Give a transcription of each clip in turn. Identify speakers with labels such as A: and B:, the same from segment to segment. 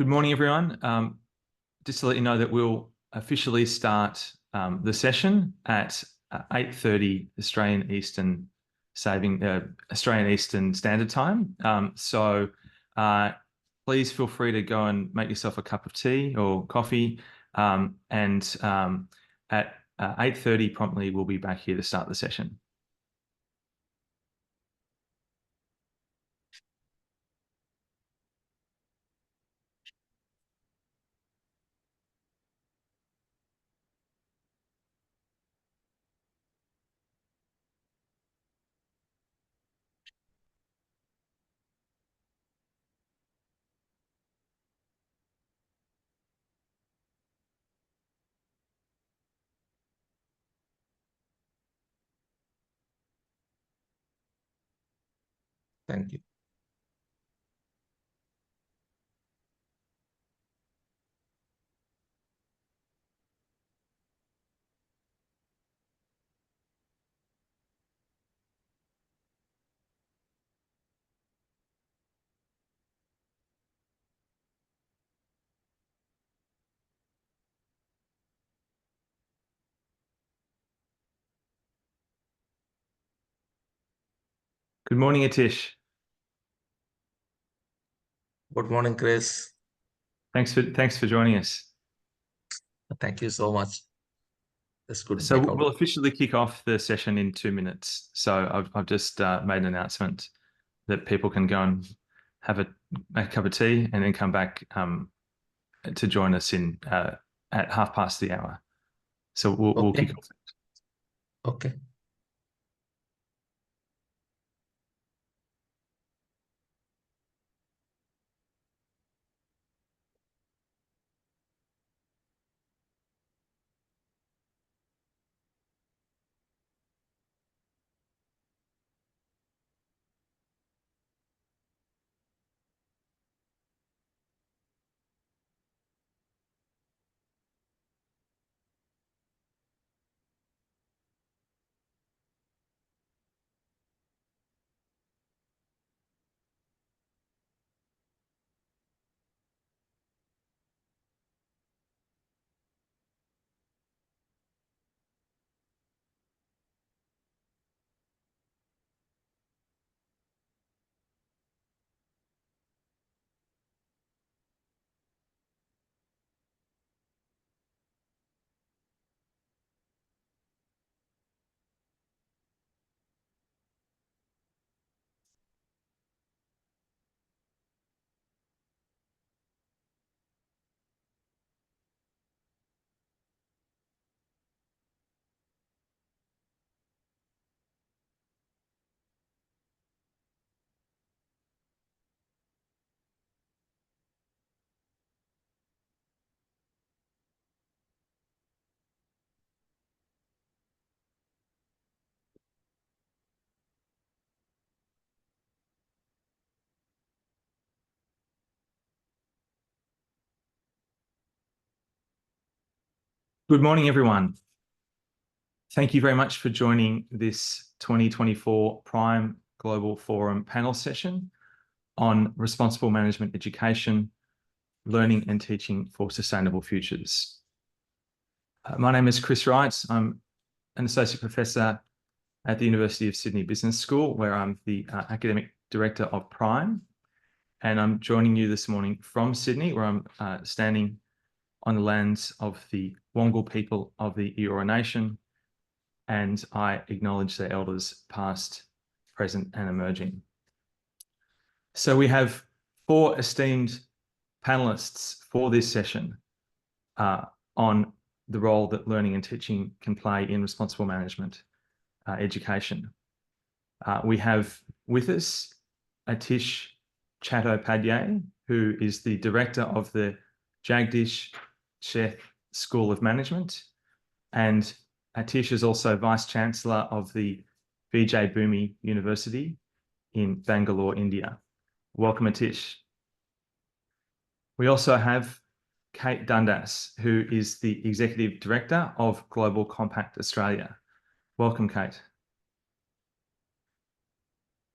A: Good morning, everyone. Just to let you know that we'll officially start the session at 8:30 Australian Eastern Standard Time. Please feel free to go and make yourself a cup of tea or coffee. At 8:30 promptly, we'll be back here to start the session.
B: Thank you.
A: Good morning, Atish.
B: Good morning, Chris.
A: Thanks for joining us.
B: Thank you so much. It's good
A: So
B: back out.
A: we'll officially kick off the session in 2 minutes. So I've just made an announcement that people can go and have a cup of tea and then come back to join us at 1:30 the hour. So we'll kick off.
B: Okay.
A: Good morning, everyone. Thank you very much for joining this 2024 Prime Global Forum panel session on responsible management education, learning and teaching for sustainable futures. My name is Chris Wright. I'm an associate professor at the University of Sydney Business School, where I'm the academic director of Prime. And I'm joining you this morning from Sydney, where I'm standing on the lands of the Wongal people of the Eora Nation, and I acknowledge their elders past, present and emerging. So we have 4 esteemed panelists for this session on the role that learning and teaching can play in responsible management education. We have with us Atish Chattopadhyay, who is the director of the Jagdish Sheth School of Management, and Atish is also Vice Chancellor of the Vijay Bhumi University in Bangalore, India. Welcome, Atish. We also have Kate Dundas, who is the Executive Director of Global Compact Australia. Welcome, Kate.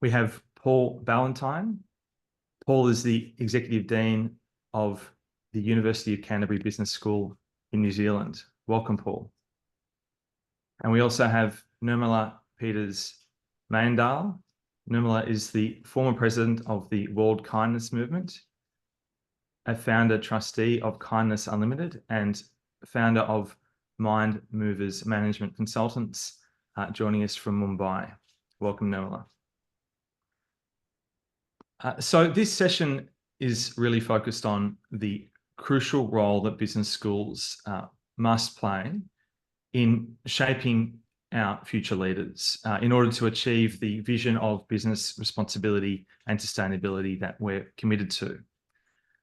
A: We have Paul Ballantyne. Paul is the Executive Dean of the University of Canterbury Business School in New Zealand. Welcome, Paul. And we also have Nirmala Peters Mayandal. Nirmala is the former president of the World Kindness Movement, a founder trustee of Kindness Unlimited, and founder of Mind Movers Management Consultants, joining us from Mumbai. Welcome, Nirmala. So this session is really focused on the crucial role that business schools must play in shaping our future leaders in order to achieve the vision of business responsibility and sustainability that we're committed to.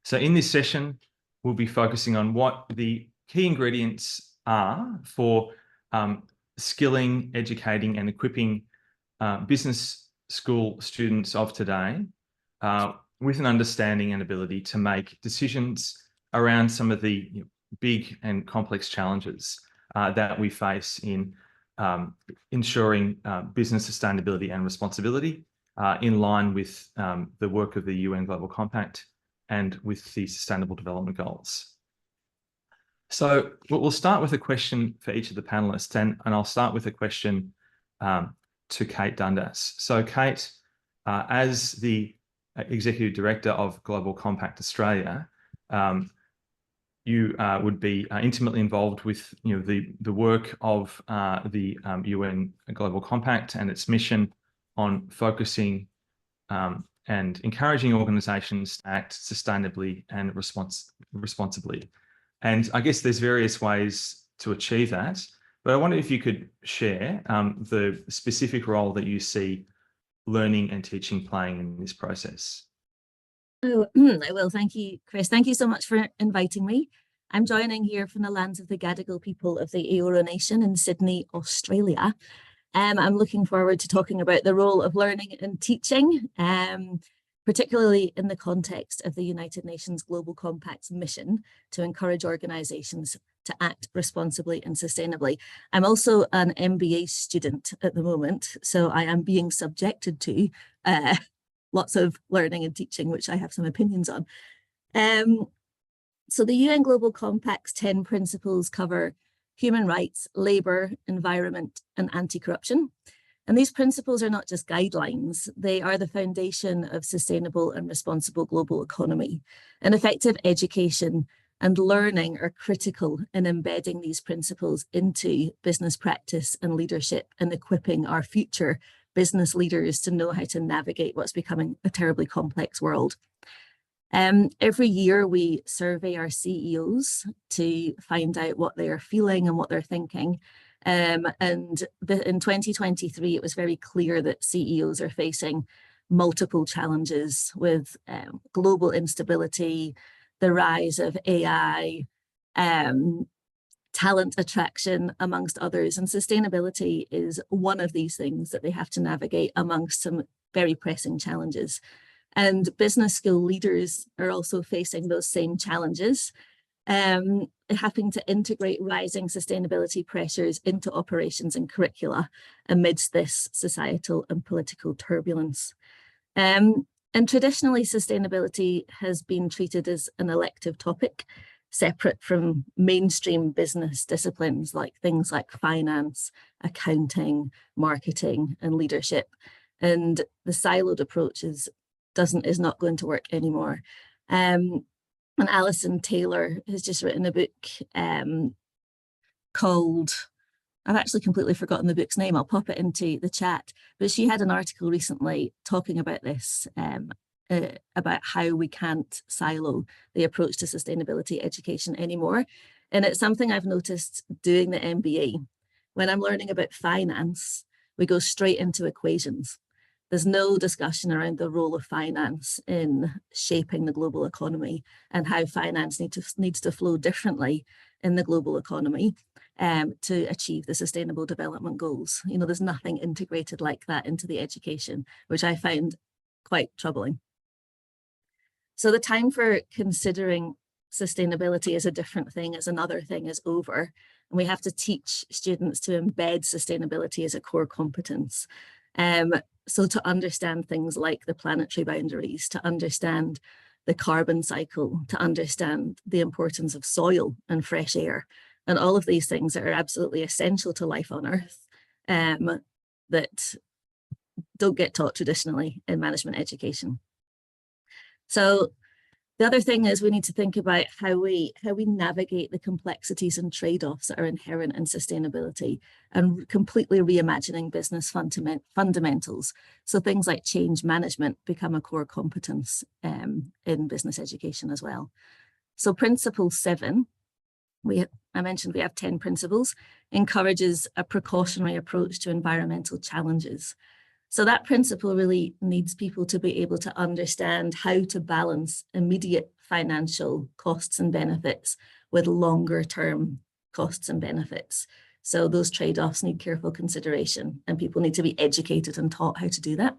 A: So in this session, we'll be focusing on what the key ingredients are for skilling, educating, and equipping business school students of today with an understanding and ability to make decisions around some of the big and complex challenges that we face in ensuring business sustainability and responsibility in line with the work of the UN Global Compact and with the Sustainable Development Goals. So we'll start with a question for each of the panelists, and I'll start with a question to Kate Dundas. So Kate, as the Executive Director of Global Compact Australia, you would be intimately involved with the work of the UN Global Compact and its mission on focusing and encouraging organisations to act sustainably and responsibly. And I guess there's various ways to achieve that, but I wonder if you could share the specific role that you see learning and teaching playing in this process.
C: Oh, I will. Thank you, Chris. Thank you so much for inviting me. I'm joining here from the lands of the Gadigal people of the Eora Nation in Sydney, Australia. I'm looking forward to talking about the role of learning and teaching, particularly in the context of the United Nations Global Compact's mission to encourage organisations to act responsibly and sustainably. I'm also an MBA student at the moment, so I am being subjected to lots of learning and teaching, which I have some opinions on. So the UN Global Compact's 10 principles cover human rights, labour, environment, and anti-corruption. And these principles are not just guidelines, they are the foundation of sustainable and responsible global economy. And effective education and learning are critical in embedding these principles into business practice and leadership and equipping our future business leaders to know how to navigate what's becoming a terribly complex world. Every year we survey our CEOs to find out what they are feeling and what they're thinking. In 2023, it was very clear that CEOs are facing multiple challenges with global instability, the rise of AI, talent attraction, amongst others. And sustainability is one of these things that they have to navigate amongst some very pressing challenges. And business school leaders are also facing those same challenges, having to integrate rising sustainability pressures into operations and curricula amidst this societal and political turbulence. And traditionally, sustainability has been treated as an elective topic, separate from mainstream business disciplines like things like finance, accounting, marketing, and leadership. And the siloed approach is not going to work anymore. And Alison Taylor has just written a book called, I've actually completely forgotten the book's name, I'll pop it into the chat, but she had an article recently talking about this, about how we can't silo the approach to sustainability education anymore. And it's something I've noticed doing the MBA. When I'm learning about finance, we go straight into equations. There's no discussion around the role of finance in shaping the global economy and how finance needs to flow differently in the global economy to achieve the Sustainable Development Goals. There's nothing integrated like that into the education, which I find quite troubling. So the time for considering sustainability as a different thing, as another thing, is over. And we have to teach students to embed sustainability as a core competence. So to understand things like the planetary boundaries, to understand the carbon cycle, to understand the importance of soil and fresh air, and all of these things that are absolutely essential to life on Earth, that don't get taught traditionally in management education. So the other thing is we need to think about how we navigate the complexities and trade-offs that are inherent in sustainability, and completely reimagining business fundamentals. So things like change management become a core competence in business education as well. So principle 7, I mentioned we have 10 principles, encourages a precautionary approach to environmental challenges. So that principle really needs people to be able to understand how to balance immediate financial costs and benefits with longer term costs and benefits. So those trade-offs need careful consideration, and people need to be educated and taught how to do that.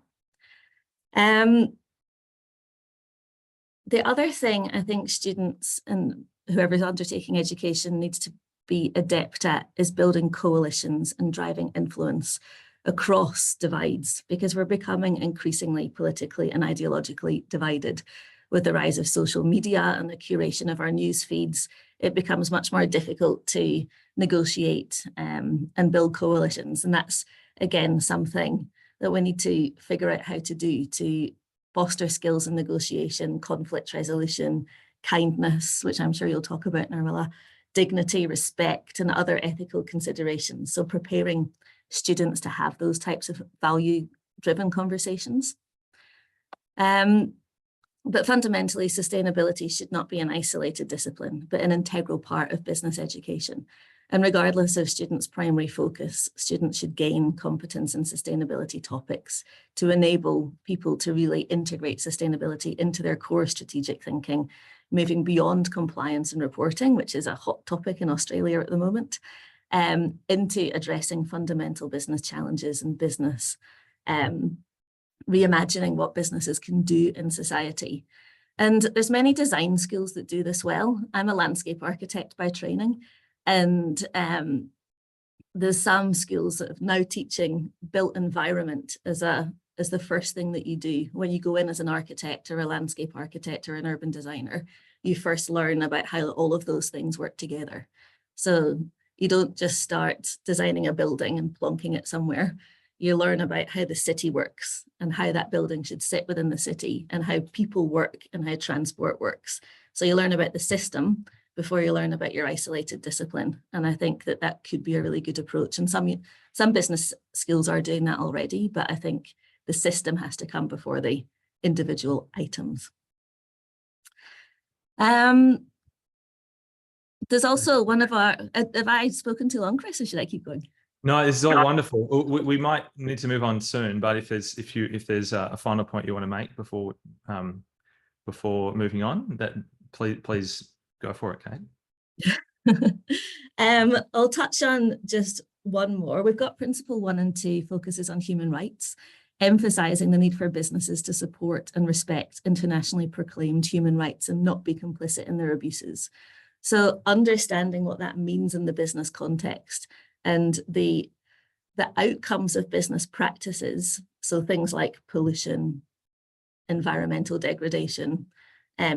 C: The other thing I think students and whoever's undertaking education needs to be adept at is building coalitions and driving influence across divides, because we're becoming increasingly politically and ideologically divided. With the rise of social media and the curation of our news feeds, it becomes much more difficult to negotiate and build coalitions. And that's, again, something that we need to figure out how to do to foster skills in negotiation, conflict resolution, kindness, which I'm sure you'll talk about, Nirmala, dignity, respect, and other ethical considerations. So preparing students to have those types of value-driven conversations. But fundamentally, sustainability should not be an isolated discipline, but an integral part of business education. And regardless of students' primary focus, students should gain competence in sustainability topics to enable people to really integrate sustainability into their core strategic thinking, moving beyond compliance and reporting, which is a hot topic in Australia at the moment, into addressing fundamental business challenges and business, reimagining what businesses can do in society. And there's many design schools that do this well. I'm a landscape architect by training, and there's some schools that are now teaching built environment as the first thing that you do. When you go in as an architect or a landscape architect or an urban designer, you first learn about how all of those things work together. So you don't just start designing a building and plonking it somewhere. You learn about how the city works and how that building should sit within the city and how people work and how transport works. So you learn about the system before you learn about your isolated discipline. And I think that that could be a really good approach. And some business schools are doing that already, but I think the system has to come before the individual items. There's also one of our, have I spoken too long, Chris, or should I keep going?
A: No, this is all wonderful. We might need to move on soon, but if there's a final point you want to make before moving on, that please go for it, Kate.
C: I'll touch on just one more. We've got principle 1 and 2 focuses on human rights, emphasizing the need for businesses to support and respect internationally proclaimed human rights and not be complicit in their abuses. So understanding what that means in the business context and the outcomes of business practices, so things like pollution, environmental degradation,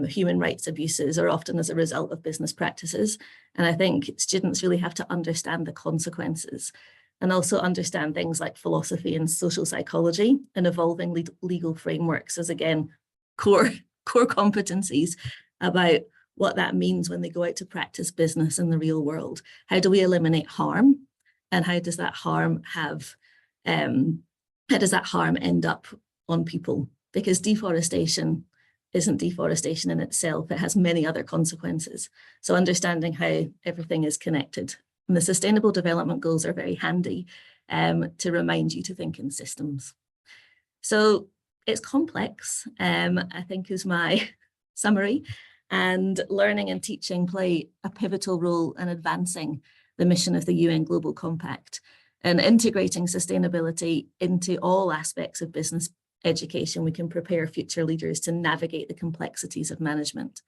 C: human rights abuses are often as a result of business practices. And I think students really have to understand the consequences and also understand things like philosophy and social psychology and evolving legal frameworks as, again, core competencies about what that means when they go out to practice business in the real world. How do we eliminate harm? And how does that harm end up on people? Because deforestation isn't deforestation in itself, it has many other consequences. So understanding how everything is connected. And the Sustainable Development Goals are very handy to remind you to think in systems. So it's complex, I think is my summary. And learning and teaching play a pivotal role in advancing the mission of the UN Global Compact and integrating sustainability into all aspects of business education. We can prepare future leaders to navigate the complexities of management.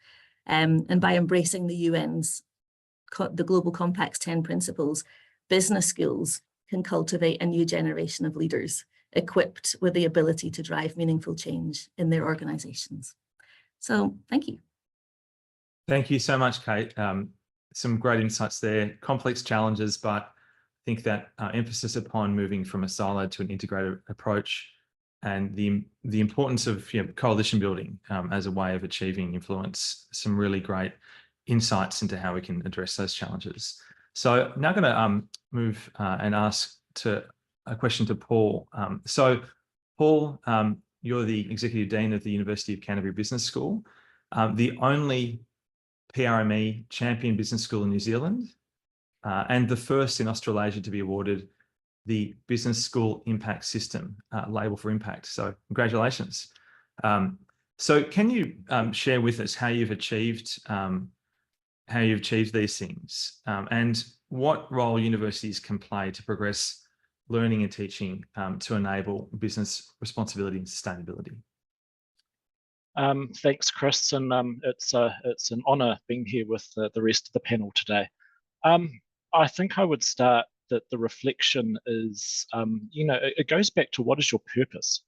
C: And by embracing the Global Compact's 10 principles, business schools can cultivate a new generation of leaders equipped with the ability to drive meaningful change in their organizations. So thank you.
A: Thank you so much, Kate. Some great insights there, complex challenges, but I think that emphasis upon moving from a siloed to an integrated approach and the importance of coalition building as a way of achieving influence, some really great insights into how we can address those challenges. So now I'm going to move and ask a question to Paul. So Paul, you're the Executive Dean of the University of Canterbury Business School, the only PRME champion business school in New Zealand, and the first in Australasia to be awarded the Business School Impact System label for impact. So congratulations. So can you share with us how you've achieved these things and what role universities can play to progress learning and teaching to enable business responsibility and sustainability?
D: Thanks, Chris, and it's an honour being here with the rest of the panel today. I think I would start that the reflection is, it goes back to what is your purpose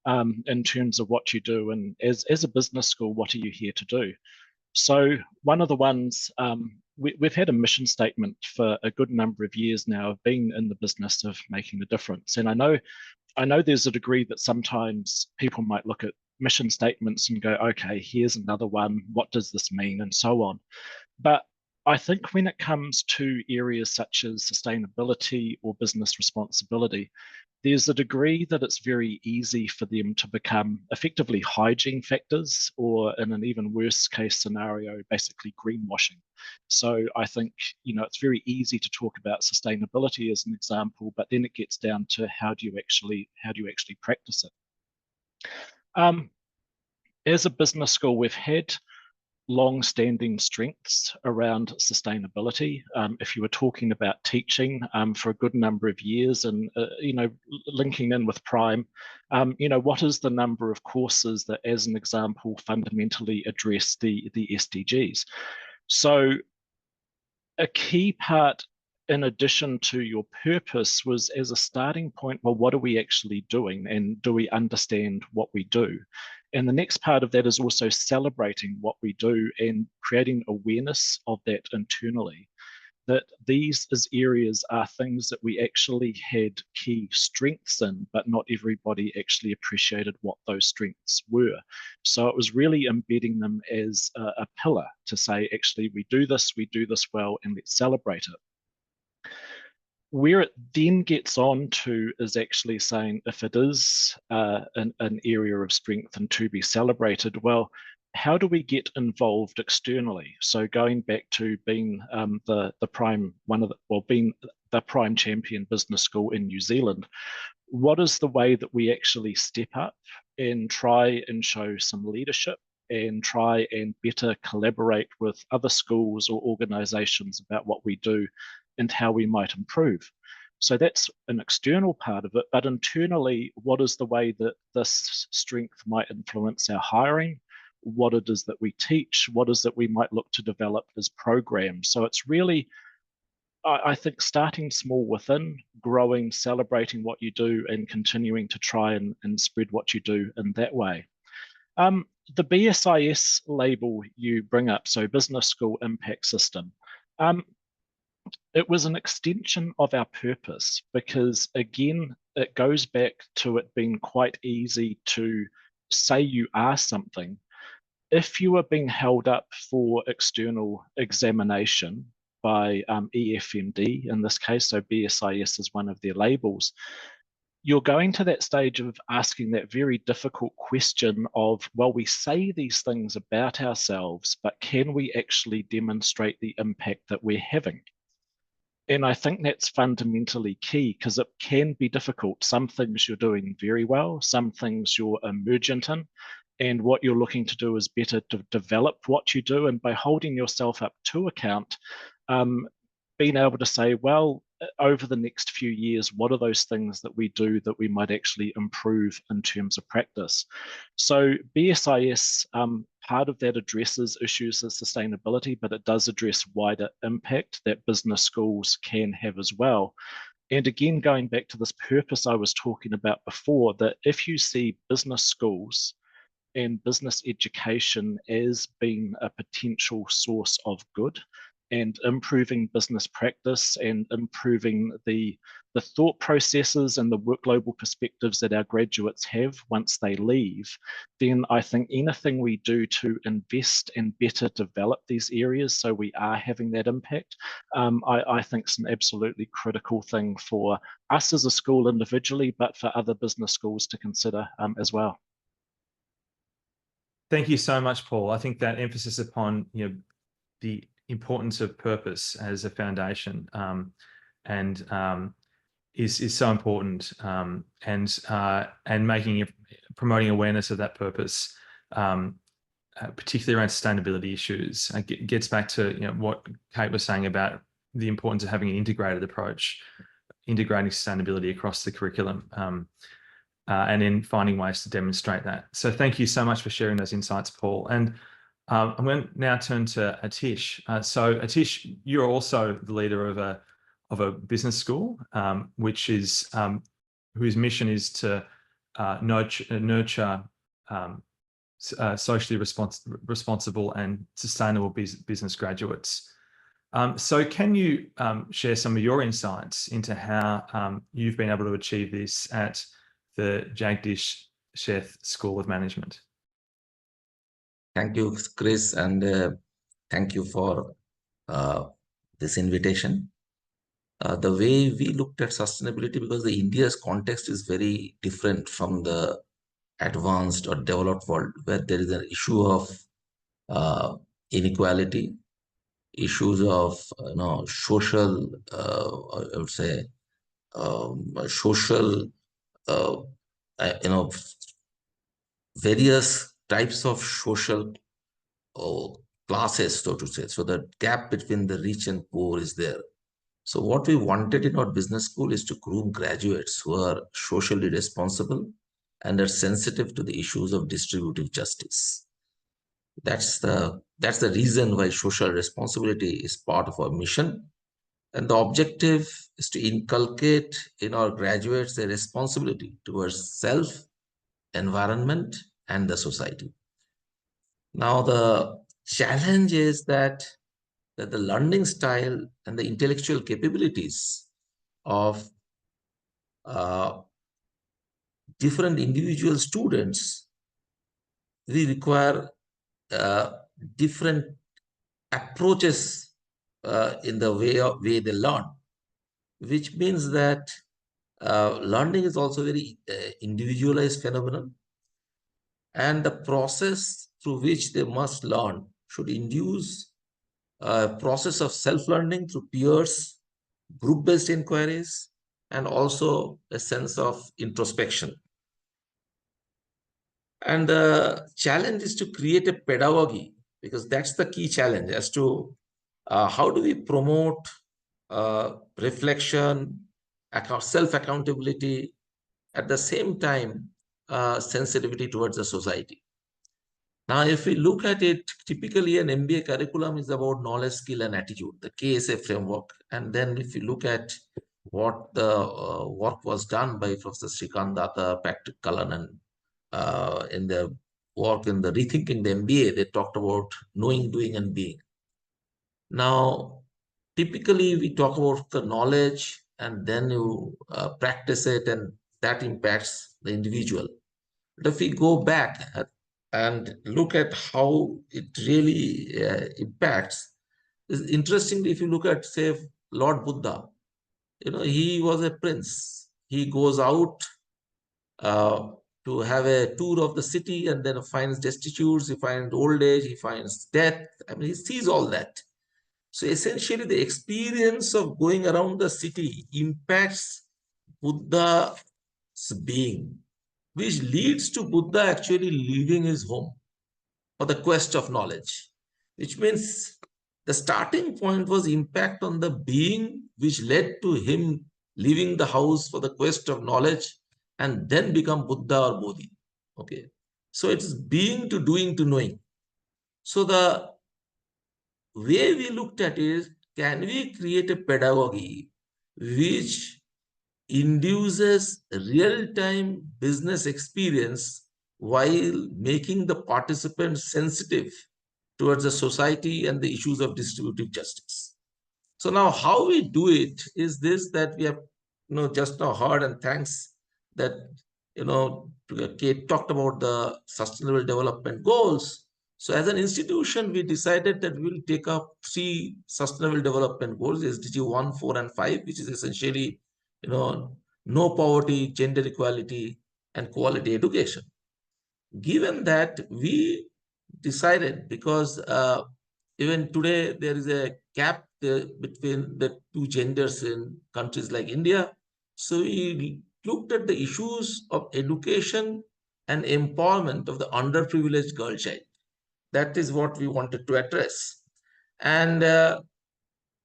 D: in terms of what you do, and as a business school, what are you here to do? So one of the ones, we've had a mission statement for a good number of years now of being in the business of making a difference. And I know there's a degree that sometimes people might look at mission statements and go, okay, here's another one. What does this mean? And so on. But I think when it comes to areas such as sustainability or business responsibility, there's a degree that it's very easy for them to become effectively hygiene factors, or in an even worse case scenario, basically greenwashing. So I think, it's very easy to talk about sustainability as an example, but then it gets down to how do you actually practice it? As a business school, we've had long-standing strengths around sustainability. If you were talking about teaching for a good number of years and, linking in with Prime, what is the number of courses that, as an example, fundamentally address the SDGs? So a key part, in addition to your purpose, was as a starting point, well, what are we actually doing? And do we understand what we do? And the next part of that is also celebrating what we do and creating awareness of that internally, that these as areas are things that we actually had key strengths in, but not everybody actually appreciated what those strengths were. So it was really embedding them as a pillar to say, actually, we do this well, and let's celebrate it. Where it then gets on to is actually saying, if it is an area of strength and to be celebrated, well, how do we get involved externally? So going back to being the prime champion business school in New Zealand, what is the way that we actually step up and try and show some leadership and try and better collaborate with other schools or organizations about what we do and how we might improve? So that's an external part of it, but internally, what is the way that this strength might influence our hiring? What it is that we teach? What is that we might look to develop as programs? So it's really, I think, starting small within, growing, celebrating what you do, and continuing to try and spread what you do in that way. The BSIS label you bring up, so Business School Impact System, it was an extension of our purpose because, again, it goes back to it being quite easy to say you are something. If you are being held up for external examination by EFMD, in this case, so BSIS is one of their labels, you're going to that stage of asking that very difficult question of, well, we say these things about ourselves, but can we actually demonstrate the impact that we're having? And I think that's fundamentally key because it can be difficult. Some things you're doing very well, some things you're emergent in, and what you're looking to do is better to develop what you do. And by holding yourself up to account, being able to say, well, over the next few years, what are those things that we do that we might actually improve in terms of practice? So BSIS, part of that addresses issues of sustainability, but it does address wider impact that business schools can have as well. And again, going back to this purpose I was talking about before, that if you see business schools and business education as being a potential source of good, and improving business practice and improving the thought processes and the work global perspectives that our graduates have once they leave, then I think anything we do to invest and better develop these areas so we are having that impact, I think is an absolutely critical thing for us as a school individually, but for other business schools to consider as well.
A: Thank you so much, Paul. I think that emphasis upon the importance of purpose as a foundation is so important, and promoting awareness of that purpose, particularly around sustainability issues. It gets back to what Kate was saying about the importance of having an integrated approach, integrating sustainability across the curriculum, and then finding ways to demonstrate that. So thank you so much for sharing those insights, Paul. And I'm going to now turn to Atish. So Atish, you're also the leader of a business school, whose mission is to nurture socially responsible and sustainable business graduates. So can you share some of your insights into how you've been able to achieve this at the Jagdish Sheth School of Management?
B: Thank you, Chris, and thank you for this invitation. The way we looked at sustainability, because the India's context is very different from the advanced or developed world, where there is an issue of inequality, issues of social, I would say, social, various types of social classes, so to say. So the gap between the rich and poor is there. So what we wanted in our business school is to groom graduates who are socially responsible and are sensitive to the issues of distributive justice. That's the reason why social responsibility is part of our mission. And the objective is to inculcate in our graduates a responsibility towards self, environment, and the society. Now, the challenge is that the learning style and the intellectual capabilities of different individual students, we require different approaches in the way they learn, which means that learning is also very individualized phenomenon, and the process through which they must learn should induce a process of self-learning through peers, group-based inquiries, and also a sense of introspection. And the challenge is to create a pedagogy, because that's the key challenge as to how do we promote reflection, self-accountability, at the same time sensitivity towards the society. Now, if we look at it, typically an MBA curriculum is about knowledge, skill, and attitude, the KSA framework. And then if you look at what the work was done by Professor Srikant Datta, Patrick Cullen, and in the work in the Rethinking the MBA, they talked about knowing, doing, and being. Now, typically we talk about the knowledge and then you practice it, and that impacts the individual. But if we go back and look at how it really impacts, interestingly, if you look at, say, Lord Buddha, he was a prince. He goes out to have a tour of the city and then finds destitutes, he finds old age, he finds death. I mean, he sees all that. So essentially, the experience of going around the city impacts Buddha's being, which leads to Buddha actually leaving his home for the quest of knowledge, which means the starting point was impact on the being, which led to him leaving the house for the quest of knowledge and then become Buddha or Bodhi. Okay, so it's being to doing to knowing. So the way we looked at it is, can we create a pedagogy which induces real-time business experience while making the participants sensitive towards the society and the issues of distributive justice. So now how we do it is this, that we have just now heard, and thanks that Kate talked about the sustainable development goals. So as an institution, we decided that we will take up 3 sustainable development goals, SDG 1, 4, and 5, which is essentially no poverty, gender equality, and quality education. Given that, we decided, because even today there is a gap between the 2 genders in countries like India. So we looked at the issues of education and empowerment of the underprivileged girl child. That is what we wanted to address. And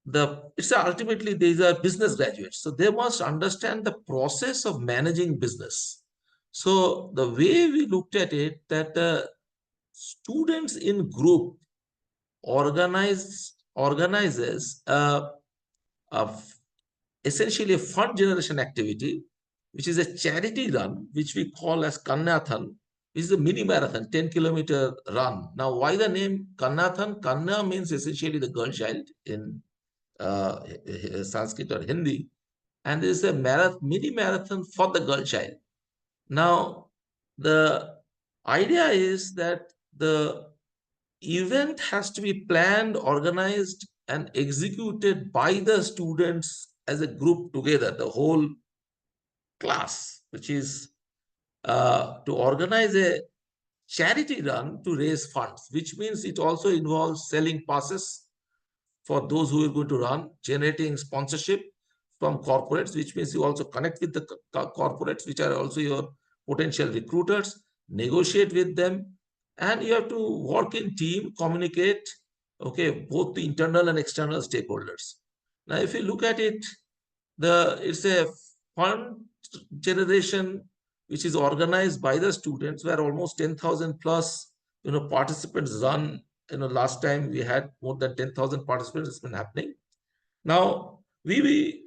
B: ultimately these are business graduates, so they must understand the process of managing business. So the way we looked at it, that students in group organizes essentially a fund generation activity, which is a charity run, which we call as Kannathan, which is a mini marathon, 10-kilometer run. Now, why the name Kannathan? Kanna means essentially the girl child in Sanskrit or Hindi, and there is a mini marathon for the girl child. Now, the idea is that the event has to be planned, organized, and executed by the students as a group together, the whole class, which is to organize a charity run to raise funds, which means it also involves selling passes for those who are going to run, generating sponsorship from corporates, which means you also connect with the corporates, which are also your potential recruiters, negotiate with them, and you have to work in team, communicate, both the internal and external stakeholders. Now, if you look at it, it's a fund generation which is organized by the students, where almost 10,000 plus participants run. Last time we had more than 10,000 participants. It's been happening. Now,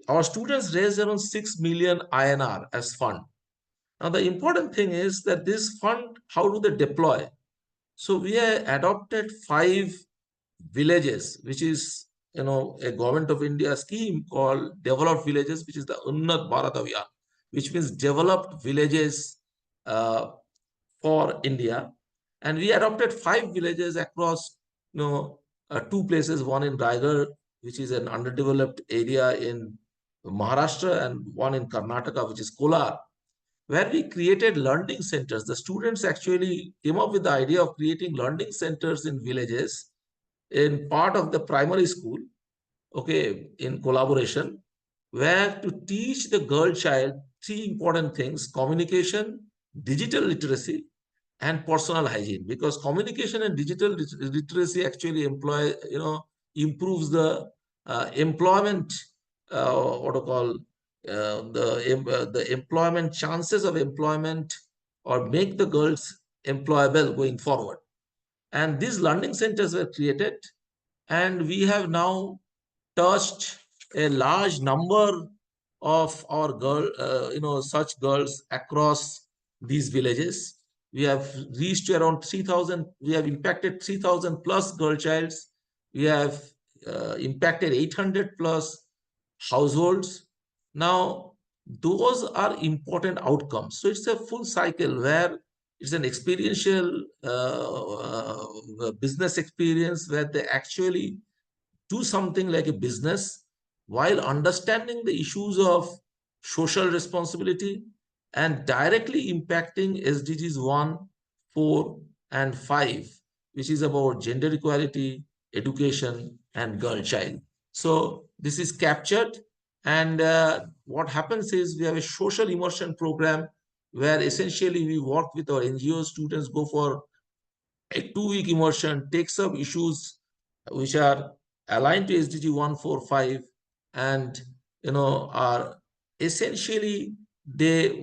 B: our students raised around 6 million INR as fund. Now, the important thing is that this fund, how do they deploy? So we have adopted 5 villages, which is a government of India scheme called Developed Villages, which is the Unnat Bharat Abhiyan, which means developed villages for India. And we adopted 5 villages across 2 places, one in Raigad, which is an underdeveloped area in Maharashtra, and one in Karnataka, which is Kolar, where we created learning centers. The students actually came up with the idea of creating learning centers in villages in part of the primary school, in collaboration, where to teach the girl child 3 important things: communication, digital literacy, and personal hygiene. Because communication and digital literacy actually improves the employment, the employment chances of employment, or make the girls employable going forward. And these learning centers were created, and we have now touched a large number of our such girls across these villages. We have reached around 3,000. We have impacted 3,000 plus girl childs. We have impacted 800 plus households. Now, those are important outcomes. So it's a full cycle where it's an experiential business experience, where they actually do something like a business while understanding the issues of social responsibility and directly impacting SDGs 1, 4, and 5, which is about gender equality, education, and girl child. So this is captured, and what happens is we have a social immersion program where essentially we work with our NGO students, go for a 2-week immersion, takes up issues which are aligned to SDG 1, 4, 5, and are essentially, they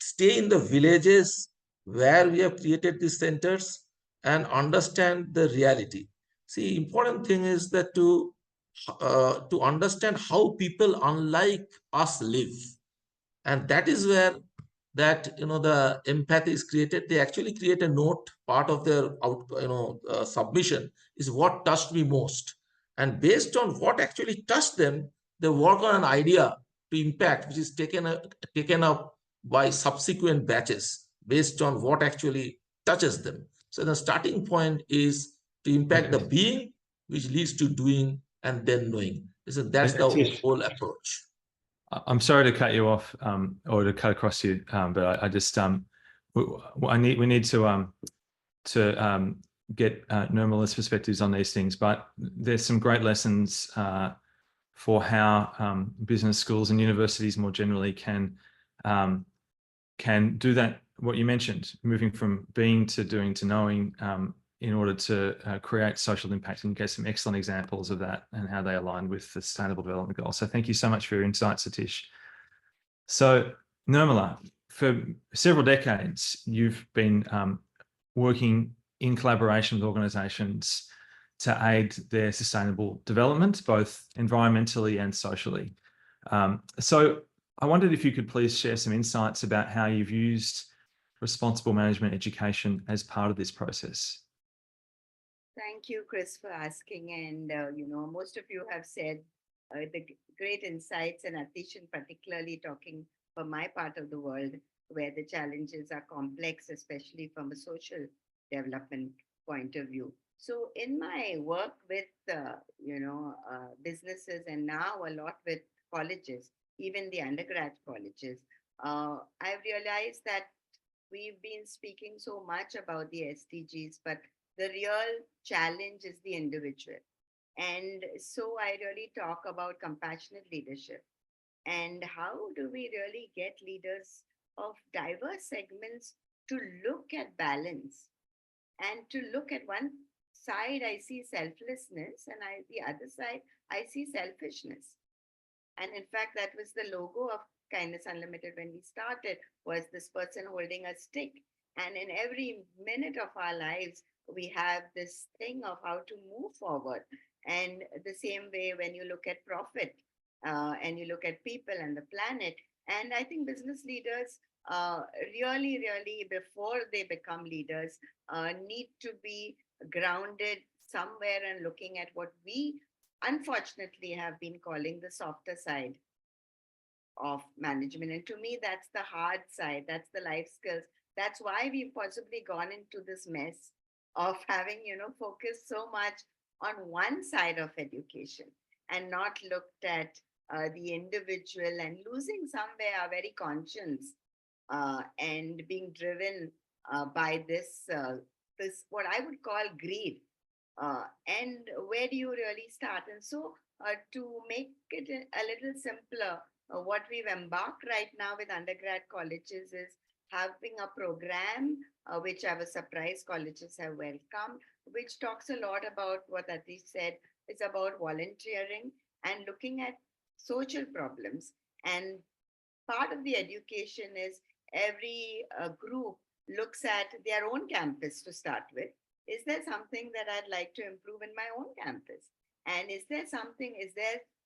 B: stay in the villages where we have created these centers and understand the reality. See, important thing is that to understand how people unlike us live, and that is where that the empathy is created, they actually create a note. Part of their submission is what touched me most, and based on what actually touched them, they work on an idea to impact, which is taken up by subsequent batches based on what actually touches them. So the starting point is to impact the being, which leads to doing and then knowing. So that's the
A: Tish,
B: whole approach.
A: I'm sorry to cut you off or to cut across you, but I just we need to get Nirmala's perspectives on these things. But there's some great lessons for how business schools and universities more generally can do that. What you mentioned, moving from being to doing to knowing, in order to create social impact, and get some excellent examples of that and how they align with the Sustainable Development Goals. So thank you so much for your insights, Satish. So Nirmala, for several decades, you've been working in collaboration with organisations to aid their sustainable development, both environmentally and socially. So I wondered if you could please share some insights about how you've used responsible management education as part of this process.
E: Thank you, Chris, for asking. And, most of you have said the great insights, and Atish particularly talking for my part of the world, where the challenges are complex, especially from a social development point of view. So in my work with, businesses, and now a lot with colleges, even the undergrad colleges, I've realized that we've been speaking so much about the SDGs, but the real challenge is the individual. And so I really talk about compassionate leadership. And how do we really get leaders of diverse segments to look at balance, and to look at one side, I see selflessness, and the other side, I see selfishness. And in fact, that was the logo of Kindness Unlimited when we started, was this person holding a stick. And in every minute of our lives, we have this thing of how to move forward. And the same way when you look at profit, and you look at people and the planet. And I think business leaders really, really, before they become leaders, need to be grounded somewhere and looking at what we unfortunately have been calling the softer side of management. And to me, that's the hard side, that's the life skills. That's why we've possibly gone into this mess of having, focused so much on one side of education and not looked at the individual, and losing somewhere our very conscience, and being driven by this what I would call greed. And where do you really start? And so to make it a little simpler, what we've embarked right now with undergrad colleges is having a program, which our surprise colleges have welcomed, which talks a lot about what Atish said. It's about volunteering and looking at social problems. And part of the education is every group looks at their own campus to start with. Is there something that I'd like to improve in my own campus? And is there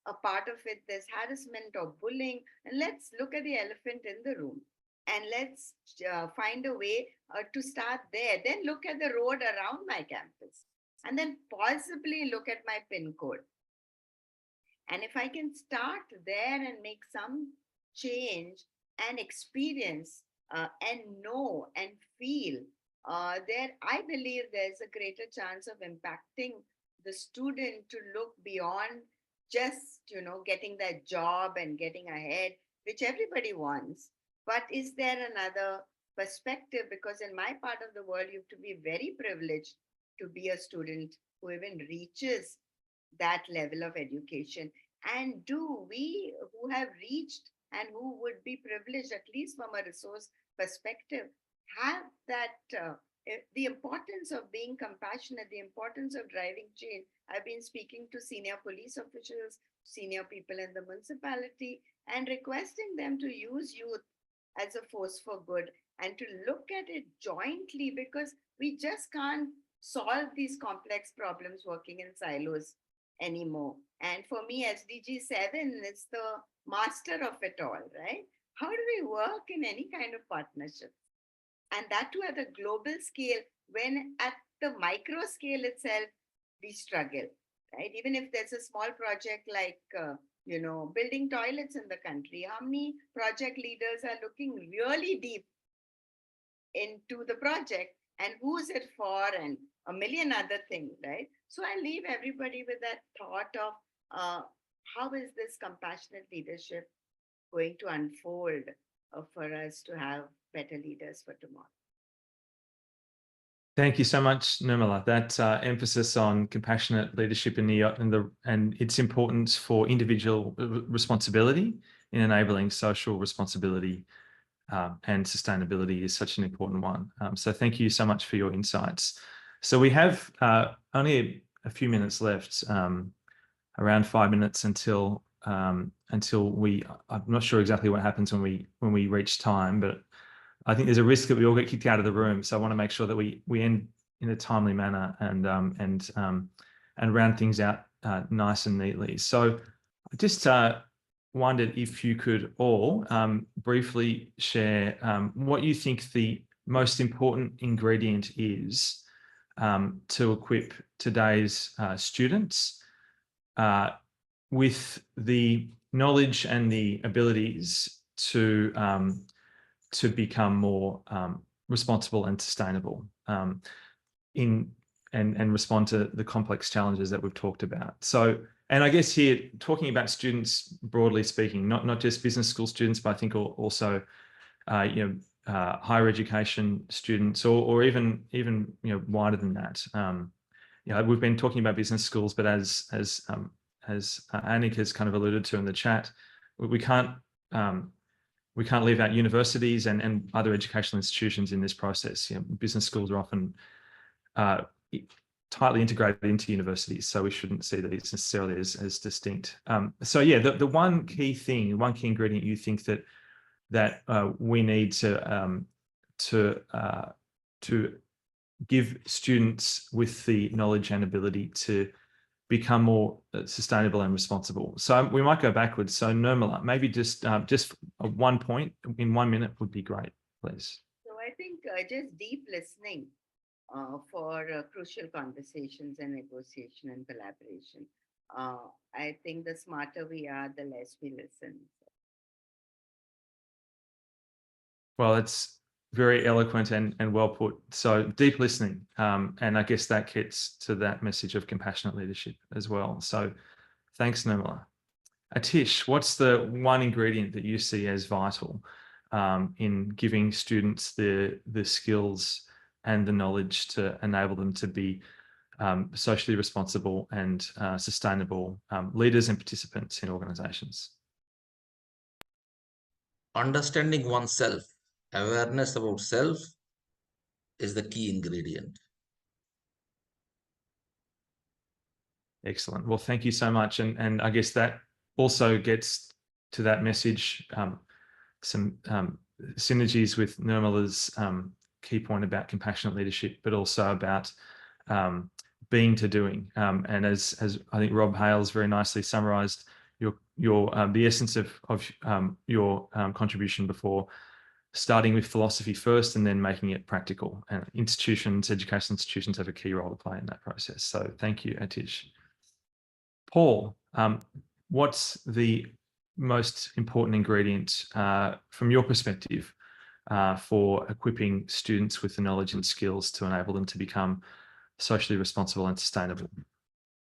E: a part of it, there's harassment or bullying? And let's look at the elephant in the room, and let's find a way to start there. Then look at the road around my campus, and then possibly look at my PIN code. And if I can start there and make some change and experience and know and feel, there, I believe there's a greater chance of impacting the student to look beyond just, getting that job and getting ahead, which everybody wants. But is there another perspective? Because in my part of the world, you have to be very privileged to be a student who even reaches that level of education. And do we who have reached and who would be privileged, at least from a resource perspective, have that the importance of being compassionate, the importance of driving change? I've been speaking to senior police officials, senior people in the municipality, and requesting them to use youth as a force for good and to look at it jointly, because we just can't solve these complex problems working in silos anymore. And for me, SDG 7 is the master of it all, right? how do we work in any kind of partnership? And that too at a global scale, when at the micro scale itself, we struggle, right? Even if there's a small project like, building toilets in the country, how many project leaders are looking really deep into the project and who's it for and a million other things, right? So I leave everybody with that thought of how is this compassionate leadership going to unfold for us to have better leaders for tomorrow.
A: Thank you so much, Nirmala. That emphasis on compassionate leadership and its importance for individual responsibility in enabling social responsibility and sustainability is such an important one. So thank you so much for your insights. So we have only a few minutes left, around 5 minutes until I'm not sure exactly what happens when we reach time, but I think there's a risk that we all get kicked out of the room. So I want to make sure that we end in a timely manner and round things out nice and neatly. So I just wondered if you could all briefly share what you think the most important ingredient is to equip today's students with the knowledge and the abilities to become more responsible and sustainable and respond to the complex challenges that we've talked about. So, and I guess here, talking about students broadly speaking, not just business school students, but I think also higher education students, or even wider than that. We've been talking about business schools, but as Anik has kind of alluded to in the chat, we can't leave out universities and other educational institutions in this process. Business schools are often tightly integrated into universities, so we shouldn't see these necessarily as distinct. So yeah, the one key ingredient you think that we need to give students with the knowledge and ability to become more sustainable and responsible. So we might go backwards. So Nirmala, maybe just 1 point in 1 minute would be great, please.
E: So I think just deep listening for crucial conversations and negotiation and collaboration. I think the smarter we are, the less we listen.
A: Well, it's very eloquent and well put. So deep listening, and I guess that gets to that message of compassionate leadership as well. So thanks, Nirmala. Atish, what's the one ingredient that you see as vital in giving students the skills and the knowledge to enable them to be socially responsible and sustainable leaders and participants in organizations?
B: Understanding oneself, awareness about self is the key ingredient.
A: Excellent. Well, thank you so much. And I guess that also gets to that message, some synergies with Nirmala's key point about compassionate leadership, but also about being to doing. And as I think Rob Hales very nicely summarized the essence of your contribution before, starting with philosophy first and then making it practical. And educational institutions have a key role to play in that process. So thank you, Atish. Paul, what's the most important ingredient from your perspective for equipping students with the knowledge and skills to enable them to become socially responsible and sustainable?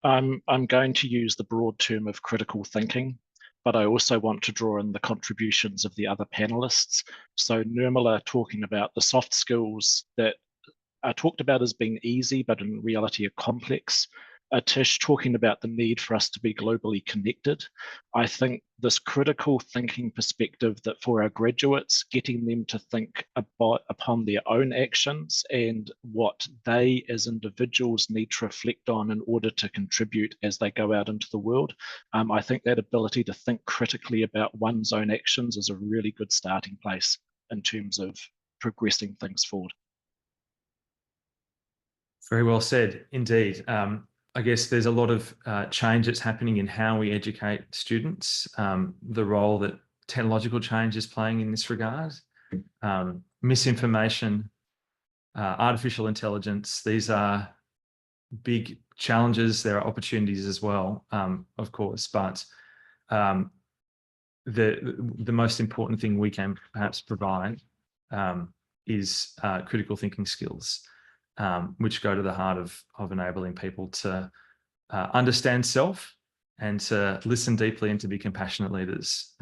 D: I'm going to use the broad term of critical thinking, but I also want to draw in the contributions of the other panelists. So Nirmala talking about the soft skills that are talked about as being easy, but in reality are complex. Atish talking about the need for us to be globally connected. I think this critical thinking perspective that for our graduates, getting them to think upon their own actions and what they as individuals need to reflect on in order to contribute as they go out into the world. I think that ability to think critically about one's own actions is a really good starting place in terms of progressing things forward.
A: Very well said, indeed. I guess there's a lot of change that's happening in how we educate students. The role that technological change is playing in this regard. Misinformation, artificial intelligence, these are big challenges. There are opportunities as well, of course, but the most important thing we can perhaps provide is critical thinking skills, which go to the heart of enabling people to understand self and to listen deeply and to be compassionate leaders.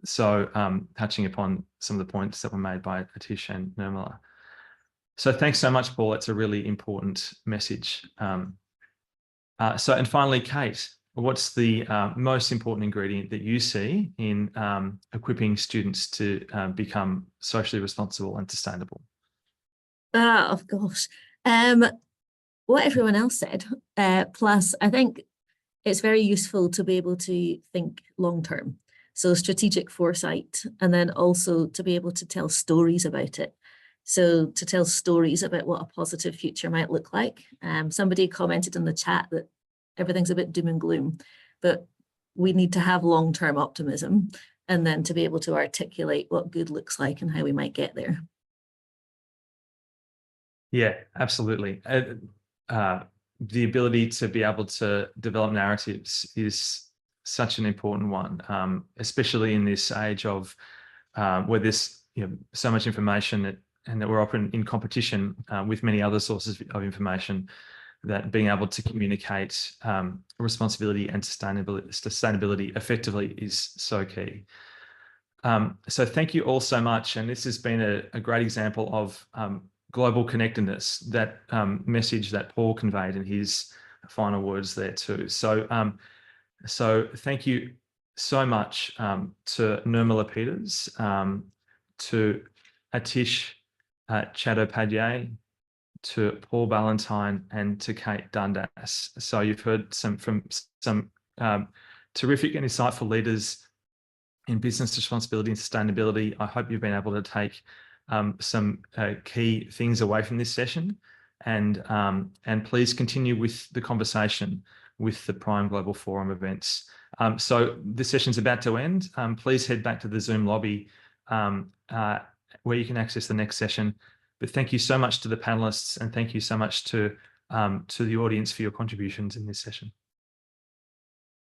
A: Touching upon some of the points that were made by Atish and Nirmala. So thanks so much, Paul. It's a really important message. And finally, Kate, what's the most important ingredient that you see in equipping students to become socially responsible and sustainable?
C: Oh gosh, what everyone else said. Plus, I think it's very useful to be able to think long term. So strategic foresight, and then also to be able to tell stories about it. So to tell stories about what a positive future might look like. Somebody commented in the chat that everything's a bit doom and gloom, but we need to have long-term optimism and then to be able to articulate what good looks like and how we might get there.
A: Yeah, absolutely. The ability to be able to develop narratives is such an important one, especially in this age of where there's so much information and that we're often in competition with many other sources of information, that being able to communicate responsibility and sustainability effectively is so key. So thank you all so much. And this has been a great example of global connectedness, that message that Paul conveyed in his final words there too. So thank you so much to Nirmala Peters, to Atish Chattopadhyay, to Paul Ballantyne, and to Kate Dundas. So you've heard from some terrific and insightful leaders in business responsibility and sustainability. I hope you've been able to take some key things away from this session, and please continue with the conversation with the Prime Global Forum events. So this session's about to end. Please head back to the Zoom lobby where you can access the next session. But thank you so much to the panelists, and thank you so much to the audience for your contributions in this session.